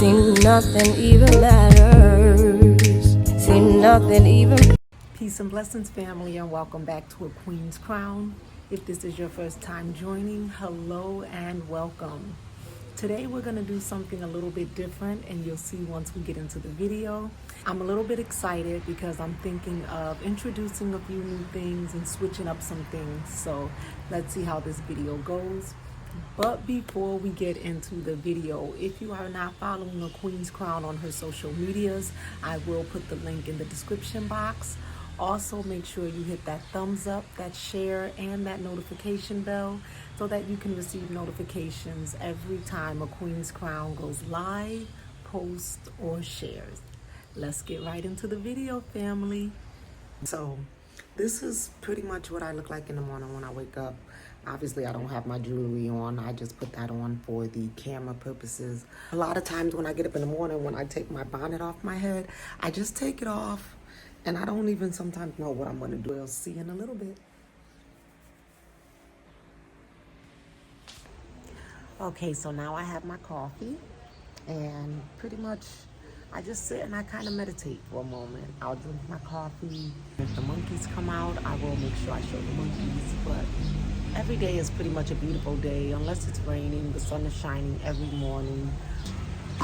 Seem nothing even matters. Seem nothing even. Peace and blessings, family, and welcome back to A Queen's Crown. If this is your first time joining, hello and welcome. Today we're going to do something a little bit different, and you'll see once we get into the video. I'm a little bit excited because I'm thinking of introducing a few new things and switching up some things. So let's see how this video goes. But before we get into the video, if you are not following A Queen's Crown on her social medias, I will put the link in the description box. Also, make sure you hit that thumbs up, that share, and that notification bell so that you can receive notifications every time A Queen's Crown goes live, posts, or shares. Let's get right into the video, family. So this is pretty much what I look like in the morning when I wake up. Obviously, I don't have my jewelry on. I just put that on for the camera purposes. A lot of times when I get up in the morning, when I take my bonnet off my head, I just take it off. And I don't even sometimes know what I'm going to do. We'll see in a little bit. Okay, so now I have my coffee. And pretty much I just sit and I kind of meditate for a moment. I'll drink my coffee. If the monkeys come out, I will make sure I show the monkeys. But every day is pretty much a beautiful day. Unless it's raining, the sun is shining every morning.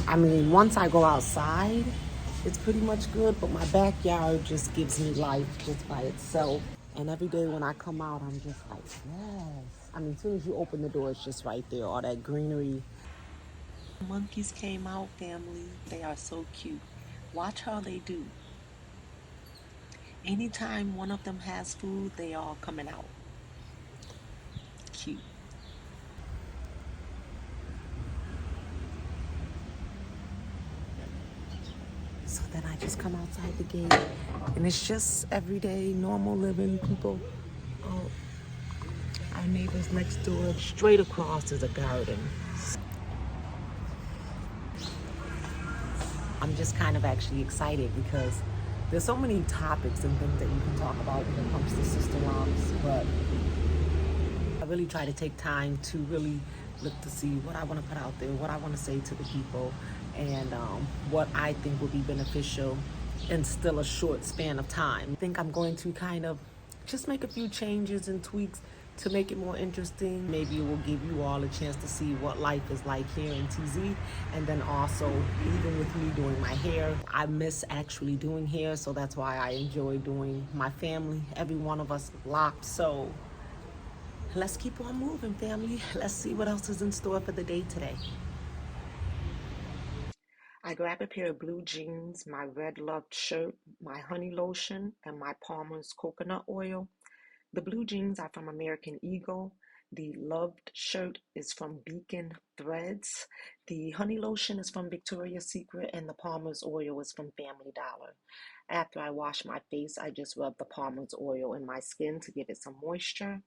I mean, once I go outside, it's pretty much good, but my backyard just gives me life just by itself. And every day when I come out, I'm just like, yes. I mean, as soon as you open the door, it's just right there, all that greenery. Monkeys came out, family. They are so cute. Watch how they do. Anytime one of them has food, they all coming out. Cute. So then I just come outside the gate, and it's just everyday, normal living people. Oh, our neighbors next door, straight across is a garden. I'm just kind of actually excited because there's so many topics and things that you can talk about when it comes to Sisterlocks, but I really try to take time to really look to see what I want to put out there, what I want to say to the people, and what I think will be beneficial in still a short span of time. I think I'm going to kind of just make a few changes and tweaks to make it more interesting. Maybe it will give you all a chance to see what life is like here in TZ. And then also, even with me doing my hair, I miss actually doing hair, so that's why I enjoy doing my family. Every one of us locked, so let's keep on moving, family. Let's see what else is in store for the day today. I grabbed a pair of blue jeans, my red loved shirt, my honey lotion, and my Palmer's coconut oil. The blue jeans are from American Eagle. The loved shirt is from Beacon Threads. The honey lotion is from Victoria's Secret, and the Palmer's oil is from Family Dollar. After I wash my face, I just rub the Palmer's oil in my skin to give it some moisture.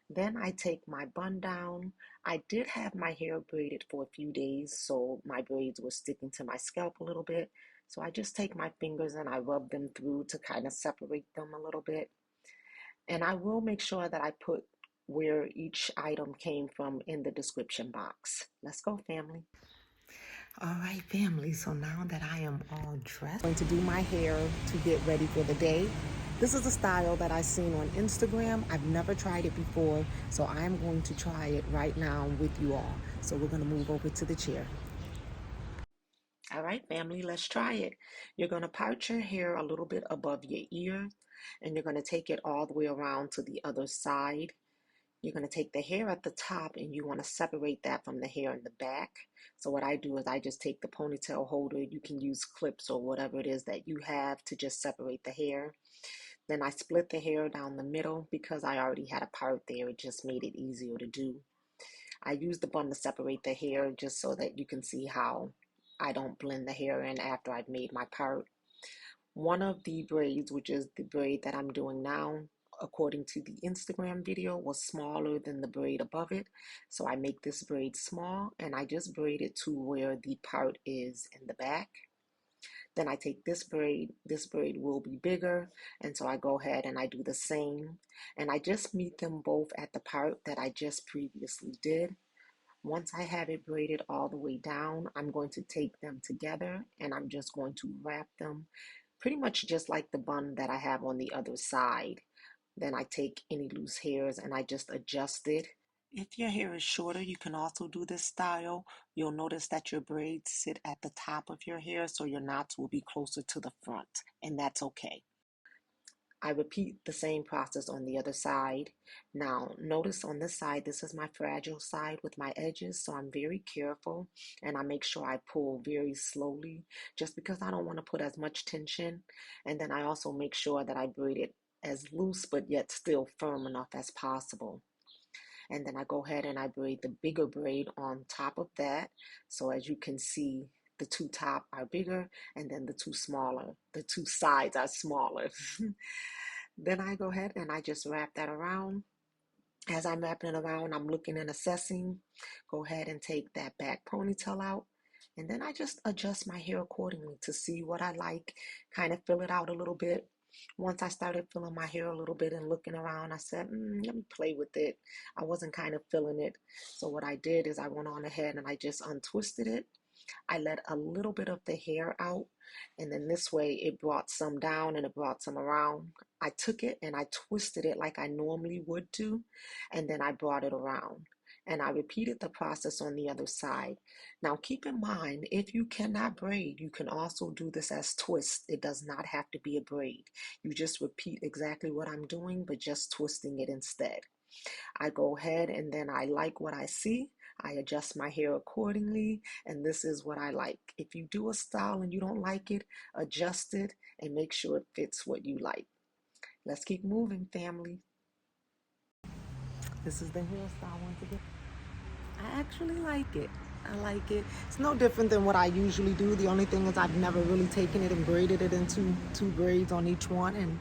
Then I take my bun down. I did have my hair braided for a few days, so my braids were sticking to my scalp a little bit. So I just take my fingers and I rub them through to kind of separate them a little bit. And I will make sure that I put where each item came from in the description box. Let's go, family. All right, family, so now that I am all dressed, I'm going to do my hair to get ready for the day. This is a style that I've seen on Instagram. I've never tried it before, so I'm going to try it right now with you all. So we're going to move over to the chair. All right, family, let's try it. You're going to part your hair a little bit above your ear, and you're going to take it all the way around to the other side. You're going to take the hair at the top and you want to separate that from the hair in the back. So what I do is I just take the ponytail holder. You can use clips or whatever it is that you have to just separate the hair. Then I split the hair down the middle because I already had a part there. It just made it easier to do. I use the bun to separate the hair just so that you can see how I don't blend the hair in after I've made my part. One of the braids, which is the braid that I'm doing now, according to the Instagram video, was smaller than the braid above it. So I make this braid small and I just braid it to where the part is in the back. Then I take this braid will be bigger, and so I go ahead and I do the same. And I just meet them both at the part that I just previously did. Once I have it braided all the way down, I'm going to take them together and I'm just going to wrap them pretty much just like the bun that I have on the other side. Then I take any loose hairs and I just adjust it. If your hair is shorter, you can also do this style. You'll notice that your braids sit at the top of your hair, so your knots will be closer to the front, and that's okay. I repeat the same process on the other side. Now, notice on this side, this is my fragile side with my edges, so I'm very careful and I make sure I pull very slowly just because I don't want to put as much tension. And then I also make sure that I braid it as loose but yet still firm enough as possible. And then I go ahead and I braid the bigger braid on top of that. So as you can see, the two top are bigger and then the two sides are smaller. Then I go ahead and I just wrap that around. As I'm wrapping it around, I'm looking and assessing. Go ahead and take that back ponytail out. And then I just adjust my hair accordingly to see what I like, kind of fill it out a little bit. Once I started feeling my hair a little bit and looking around, I said, let me play with it. I wasn't kind of feeling it. So what I did is I went on ahead and I just untwisted it. I let a little bit of the hair out, and then this way it brought some down and it brought some around. I took it and I twisted it like I normally would do, and then I brought it around. And I repeated the process on the other side. Now keep in mind, if you cannot braid, you can also do this as twist. It does not have to be a braid. You just repeat exactly what I'm doing, but just twisting it instead. I go ahead and then I like what I see. I adjust my hair accordingly, and this is what I like. If you do a style and you don't like it, adjust it and make sure it fits what you like. Let's keep moving, family. This is the hairstyle once again. I actually like it. I like it. It's no different than what I usually do. The only thing is I've never really taken it and braided it into two braids on each one and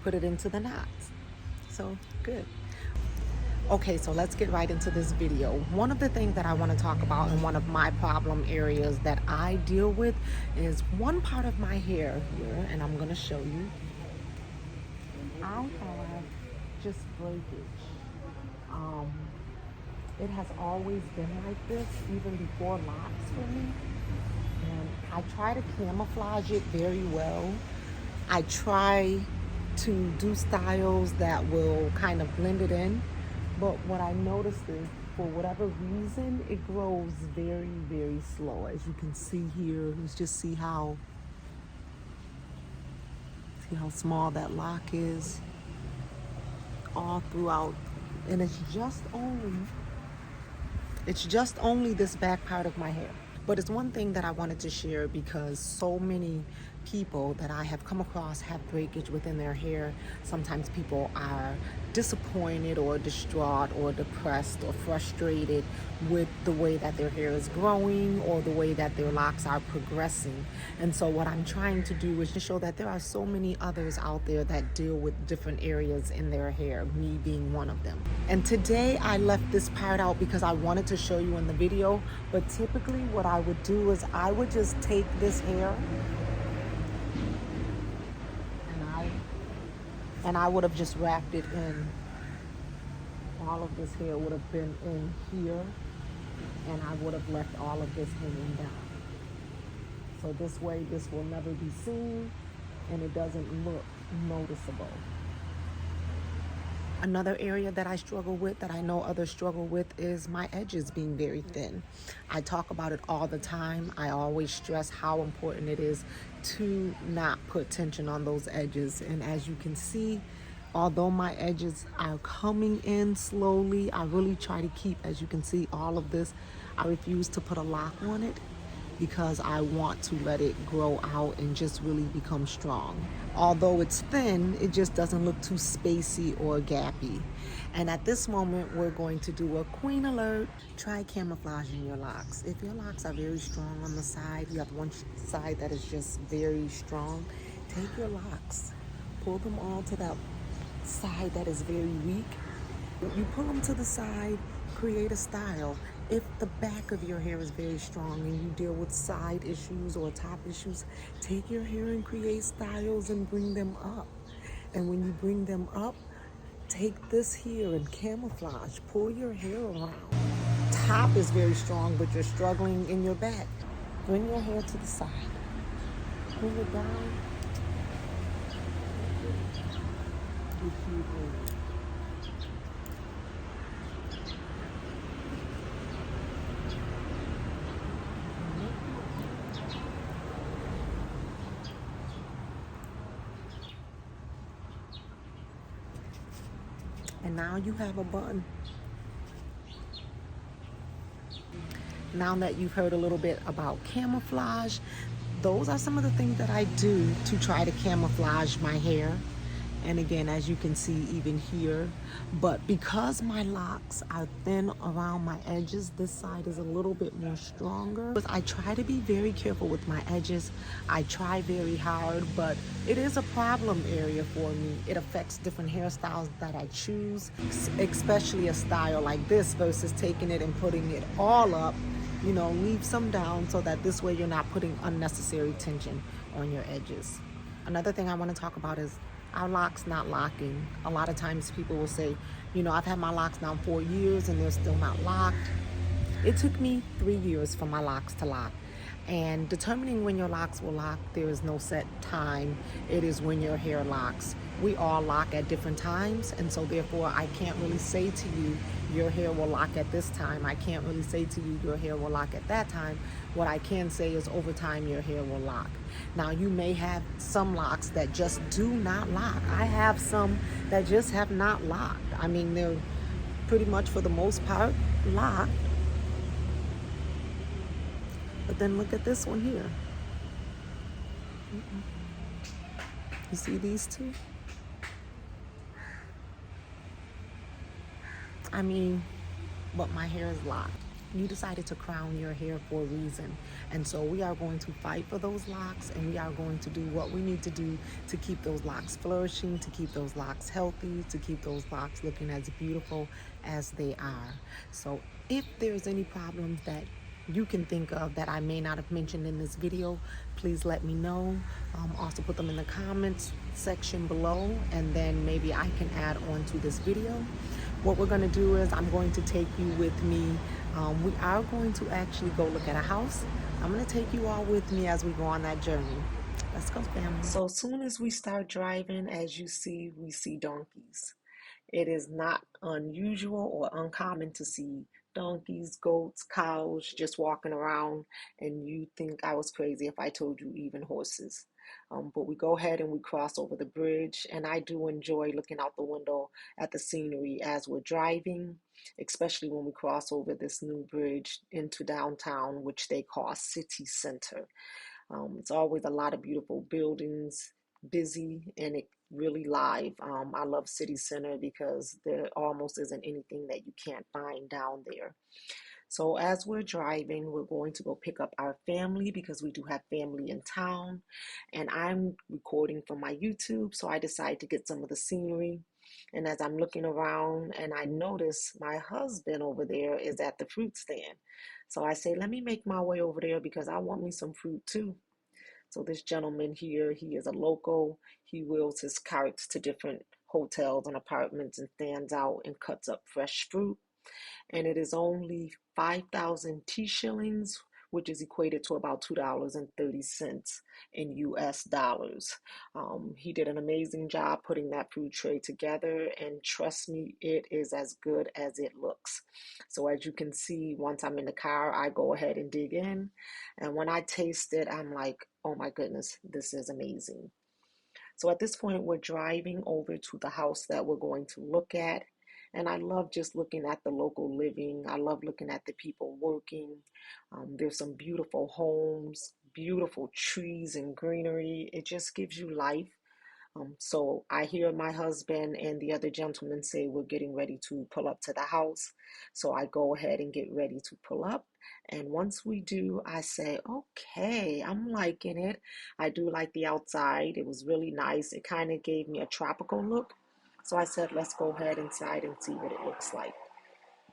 put it into the knots. So, good. Okay, so let's get right into this video. One of the things that I want to talk about and one of my problem areas that I deal with is one part of my hair here, and I'm going to show you. I have just breakage. It has always been like this, even before locks for me. And I try to camouflage it very well. I try to do styles that will kind of blend it in. But what I noticed is, for whatever reason, it grows very, very slow. As you can see here, let's just see how small that lock is all throughout. And it's just only this back part of my hair. But it's one thing that I wanted to share because so many people that I have come across have breakage within their hair. Sometimes people are disappointed or distraught or depressed or frustrated with the way that their hair is growing or the way that their locks are progressing. And so what I'm trying to do is to show that there are so many others out there that deal with different areas in their hair, me being one of them. And today I left this part out because I wanted to show you in the video, but typically what I would do is I would just take this hair and I would have just wrapped it in. All of this hair would have been in here, and I would have left all of this hanging down. So this way, this will never be seen, and it doesn't look noticeable. Another area that I struggle with, that I know others struggle with, is my edges being very thin. I talk about it all the time. I always stress how important it is to not put tension on those edges. And as you can see, although my edges are coming in slowly, I really try to keep, as you can see, all of this. I refuse to put a lock on it because I want to let it grow out and just really become strong. Although it's thin, it just doesn't look too spacey or gappy. And at this moment, we're going to do a queen alert. Try camouflaging your locks. If your locks are very strong on the side, you have one side that is just very strong, take your locks, pull them all to that side that is very weak. You pull them to the side, create a style. If the back of your hair is very strong and you deal with side issues or top issues, take your hair and create styles and bring them up. And when you bring them up, take this here and camouflage. Pull your hair around. top is very strong, but you're struggling in your back. Bring your hair to the side. Pull it down. And now you have a bun. Now that you've heard a little bit about camouflage, those are some of the things that I do to try to camouflage my hair. And again, as you can see even here, but because my locks are thin around my edges, this side is a little bit more stronger. I try to be very careful with my edges. I try very hard, but it is a problem area for me. It affects different hairstyles that I choose, especially a style like this versus taking it and putting it all up. You know, leave some down so that this way you're not putting unnecessary tension on your edges. Another thing I want to talk about is our locks not locking. A lot of times people will say, you know, I've had my locks now 4 years and they're still not locked. It took me 3 years for my locks to lock. And determining when your locks will lock, there is no set time. It is when your hair locks. We all lock at different times, and so therefore I can't really say to you, your hair will lock at this time. I can't really say to you, your hair will lock at that time. What I can say is over time, your hair will lock. Now, you may have some locks that just do not lock. I have some that just have not locked. I mean, they're pretty much for the most part locked. But then look at this one here. You see these two? I mean, but my hair is locked. You decided to crown your hair for a reason. And so we are going to fight for those locks, and we are going to do what we need to do to keep those locks flourishing, to keep those locks healthy, to keep those locks looking as beautiful as they are. So if there's any problems that you can think of that I may not have mentioned in this video, please let me know. Also put them in the comments section below, and then maybe I can add on to this video. What we're going to do is I'm going to take you with me. We are going to actually go look at a house. I'm going to take you all with me as we go on that journey. Let's go, family. So as soon as we start driving, as you see, we see donkeys. It is not unusual or uncommon to see donkeys, goats, cows just walking around, and you think I was crazy if I told you even horses. But we go ahead and we cross over the bridge, and I do enjoy looking out the window at the scenery as we're driving, especially when we cross over this new bridge into downtown, which they call City Center. It's always a lot of beautiful buildings, busy, and it really live. I love City Center because there almost isn't anything that you can't find down there. So as we're driving, we're going to go pick up our family because we do have family in town, and I'm recording from my YouTube, so I decided to get some of the scenery. And as I'm looking around, and I notice my husband over there is at the fruit stand. So I say, let me make my way over there because I want me some fruit too. So this gentleman here, he is a local. He wheels his carts to different hotels and apartments and stands out and cuts up fresh fruit. And it is only 5,000 T shillings, which is equated to about $2.30 in US dollars. He did an amazing job putting that food tray together, and trust me, it is as good as it looks. So as you can see, once I'm in the car, I go ahead and dig in, and when I taste it, I'm like, oh my goodness, this is amazing. So at this point, we're driving over to the house that we're going to look at. And I love just looking at the local living. I love looking at the people working. There's some beautiful homes, beautiful trees and greenery. It just gives you life. So I hear my husband and the other gentleman say we're getting ready to pull up to the house. So I go ahead and get ready to pull up. And once we do, I say, okay, I'm liking it. I do like the outside. It was really nice. It kind of gave me a tropical look. So I said, let's go ahead inside and see what it looks like.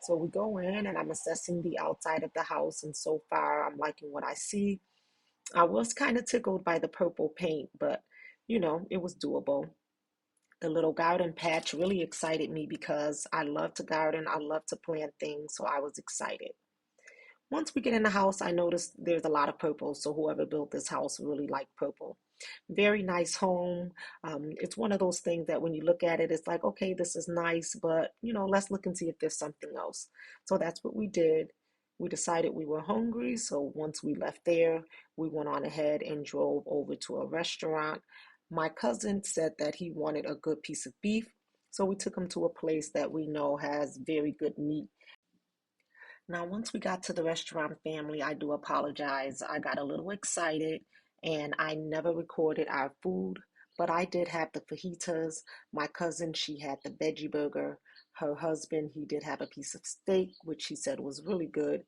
So we go in and I'm assessing the outside of the house. And so far, I'm liking what I see. I was kind of tickled by the purple paint, but you know, it was doable. The little garden patch really excited me because I love to garden. I love to plant things. So I was excited. Once we get in the house, I noticed there's a lot of purple. So whoever built this house really liked purple. Very nice home. It's one of those things that when you look at it, it's like, okay, this is nice, but let's look and see if there's something else. So that's what we did. We decided we were hungry. So once we left there, we went on ahead and drove over to a restaurant. My cousin said that he wanted a good piece of beef. So we took him to a place that we know has very good meat. Now, once we got to the restaurant, family, I do apologize. I got a little excited and I never recorded our food, but I did have the fajitas. My cousin, she had the veggie burger. Her husband, he did have a piece of steak, which he said was really good.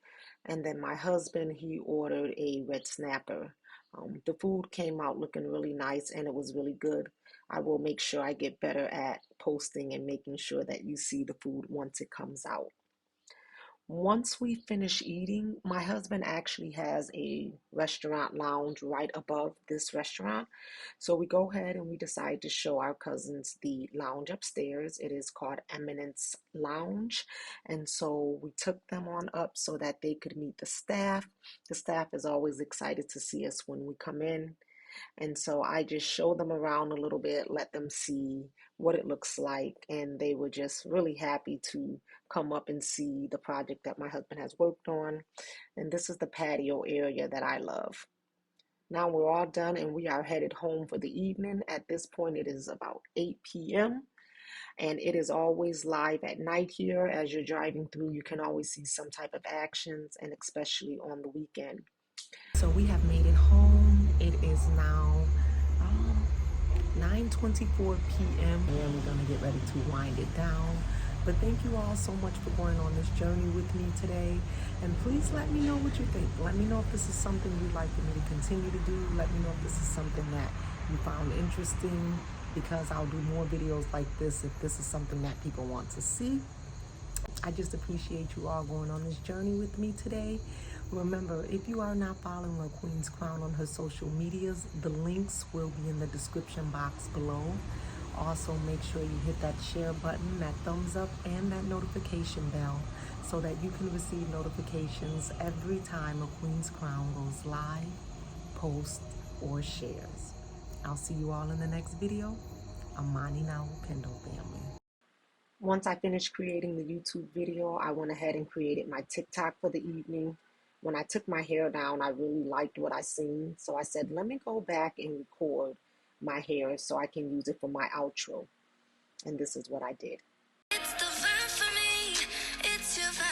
And then my husband, he ordered a red snapper. The food came out looking really nice and it was really good. I will make sure I get better at posting and making sure that you see the food once it comes out. Once we finish eating, my husband actually has a restaurant lounge right above this restaurant. So we go ahead and we decide to show our cousins the lounge upstairs. It is called Eminence Lounge. And so we took them on up so that they could meet the staff. The staff is always excited to see us when we come in. And so I just showed them around a little bit, let them see what it looks like. And they were just really happy to come up and see the project that my husband has worked on. And this is the patio area that I love. Now we're all done and we are headed home for the evening. At this point, it is about 8 p.m. And it is always live at night here. As you're driving through, you can always see some type of actions, and especially on the weekend. So we have made it home. It is now 9:24 p.m. and we're gonna get ready to wind it down. But thank you all so much for going on this journey with me today. And please let me know what you think. Let me know if this is something you'd like for me to continue to do. Let me know if this is something that you found interesting, because I'll do more videos like this if this is something that people want to see. I just appreciate you all going on this journey with me today. Remember, if you are not following La Queen's Crown on her social medias, the links will be in the description box below. Also, make sure you hit that share button, that thumbs up, and that notification bell so that you can receive notifications every time A Queen's Crown goes live, posts, or shares. I'll see you all in the next video. Amani now, Kendall family. Once I finished creating the YouTube video, I went ahead and created my TikTok for the evening. When I took my hair down, I really liked what I seen. So I said, let me go back and record my hair so I can use it for my outro. And this is what I did. It's the vibe for me. It's your vibe.